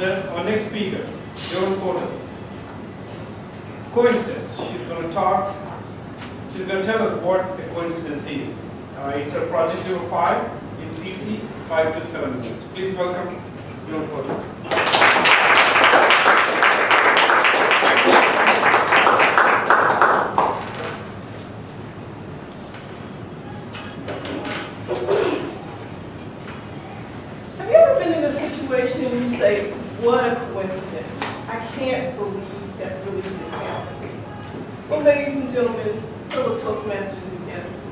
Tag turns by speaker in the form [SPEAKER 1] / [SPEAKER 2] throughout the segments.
[SPEAKER 1] Our next speaker, Yvonne Porter. Coincidence. She's going to talk. She's going to tell us what a coincidence is. It's a project number 5 in CC, 5 to 7 minutes. Please welcome Yvonne Porter.
[SPEAKER 2] Have you ever been in a situation and you say, what a coincidence? I can't believe that really just happened. Well, ladies and gentlemen, fellow Toastmasters and guests,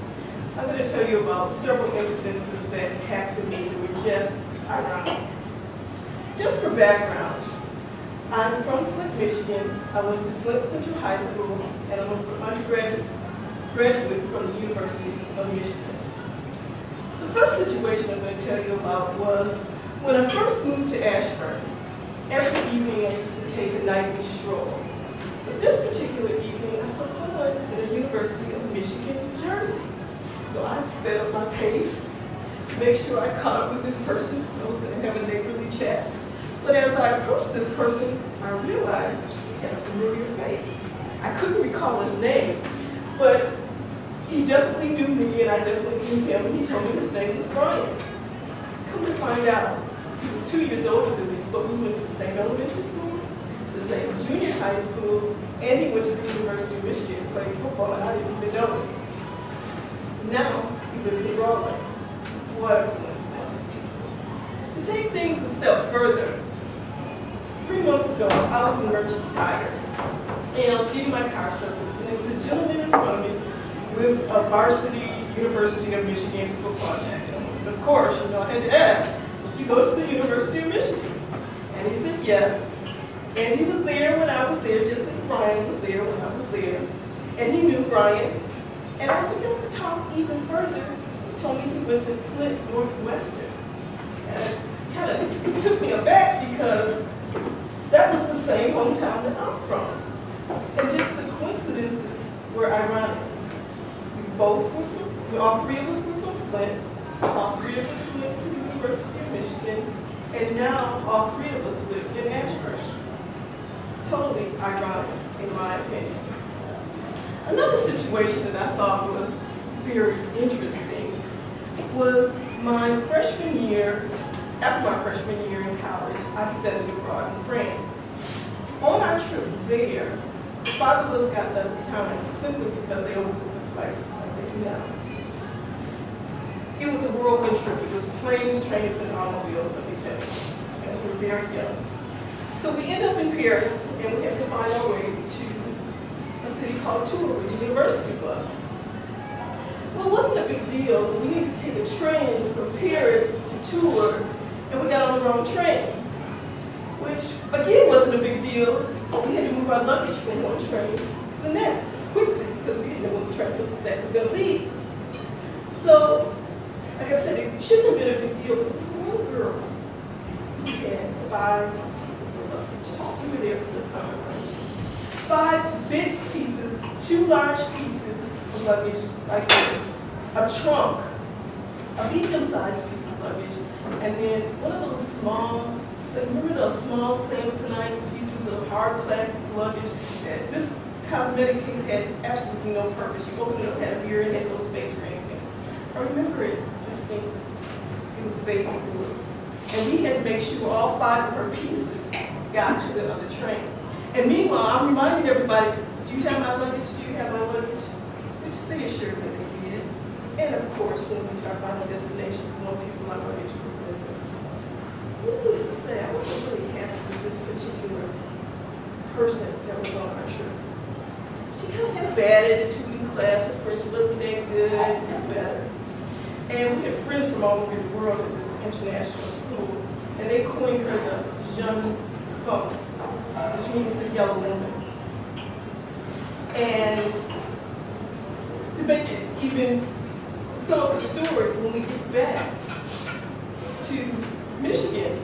[SPEAKER 2] I'm going to tell you about several incidences that happened to me that were just ironic. Just for background, I'm from Flint, Michigan. I went to Flint Central High School, and I'm an undergraduate from the University of Michigan. The first situation I'm going to tell you about was when I first moved to Ashburn. Every evening I used to take a nightly stroll. But this particular evening, I saw someone at the University of Michigan, New Jersey. So I sped up my pace to make sure I caught up with this person because I was going to have a neighborly chat. But as I approached this person, I realized he had a familiar face. I couldn't recall his name, but he definitely knew me and I definitely knew him, and he told me his name was Brian. Come to find out, he was 2 years older than me, but we went to the same elementary school, the same junior high school, and he went to the University of Michigan and played football, and I didn't even know it. Now, he lives in Broadway. What a coincidence. To take things a step further, 3 months ago, I was in Merchant Tire, and I was getting my car serviced, and there was a gentleman in front of me with a varsity University of Michigan football jacket on. And of course, I had to ask, did you go to the University of Michigan? And he said yes. And he was there when I was there, just as Brian was there when I was there. And he knew Brian. And as we got to talk even further, he told me he went to Flint Northwestern. And it kind of took me aback because that was the same hometown that I'm from. And just the coincidences were ironic. All 3 of us were from Flint, all 3 of us went to the University of Michigan, and now all 3 of us live in Ashburn. Totally ironic, in my opinion. Another situation that I thought was very interesting was my freshman year. After my freshman year in college, I studied abroad in France. On our trip there, 5 of us got left behind simply because they overbooked the flight. Now, it was a whirlwind trip. It was planes, trains, and automobiles, let me tell you. And we were very young. So we ended up in Paris, and we had to find our way to a city called Tours, where the university was. Well, it wasn't a big deal. We needed to take a train from Paris to Tours, and we got on the wrong train, which, again, wasn't a big deal. We had to move our luggage from one train to the next quickly, because we didn't know when the train was exactly going to leave. So, like I said, it shouldn't have been a big deal, but there was one girl who had 5 pieces of luggage. We were there for the summer. 5 big pieces, 2 large pieces of luggage like this, a trunk, a medium-sized piece of luggage, and then one of those small, remember those small Samsonite pieces of hard plastic luggage that this cosmetic case had absolutely no purpose. You opened it up, had a mirror, and had no space for anything. I remember it distinctly. It was baby blue. And we had to make sure all 5 of her pieces got to the other train. And meanwhile, I'm reminding everybody, do you have my luggage? Do you have my luggage? Which they assured me they did. And of course, when we went to our final destination, 1 piece of my luggage was missing. Needless to say, I wasn't really happy with this particular person that was on our trip. She kind of had a bad attitude in class. Her French wasn't that good, got better. And we had friends from all over the world at this international school, and they coined her the Jeune Femme, which means the yellow woman. And to make it even some of the story, when we get back to Michigan,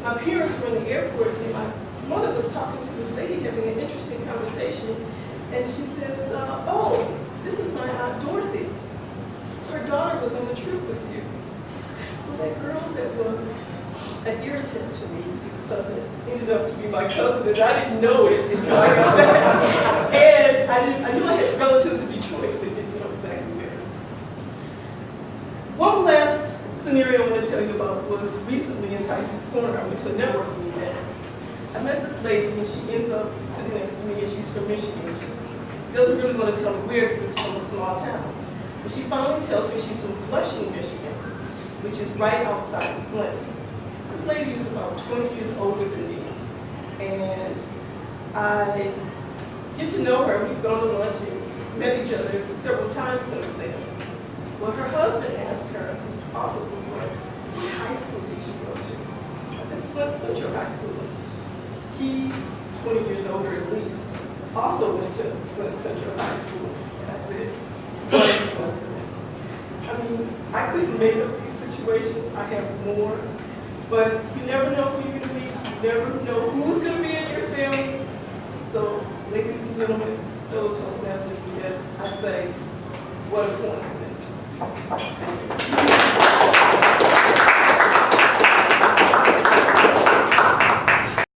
[SPEAKER 2] my parents were in the airport, and my mother was talking to this lady, having an interesting conversation. And she says, oh, this is my Aunt Dorothy. Her daughter was on the trip with you. Well, that girl that was an irritant to me because it ended up to be my cousin, and I didn't know it until I got back. And I knew I had relatives in Detroit, but didn't know exactly where. One last scenario I want to tell you about was recently in Tyson's Corner. I went to a networking event. I met this lady, and she ends up sitting next to me, and she's from Michigan. She doesn't really want to tell me where because it's from a small town. But she finally tells me she's from Flushing, Michigan, which is right outside of Flint. This lady is about 20 years older than me, and I get to know her. We've gone to lunch and met each other several times since then. Well, her husband asked her, who's also from Flint, what high school did she go to? I said, Flint Central High School. He, 20 years older at least, also went to Flint Central High School. And I said, what a coincidence. I mean, I couldn't make up these situations. I have more. But you never know who you're going to meet. You never know who's going to be in your family. So, ladies and gentlemen, fellow Toastmasters and guests, I say, what a coincidence.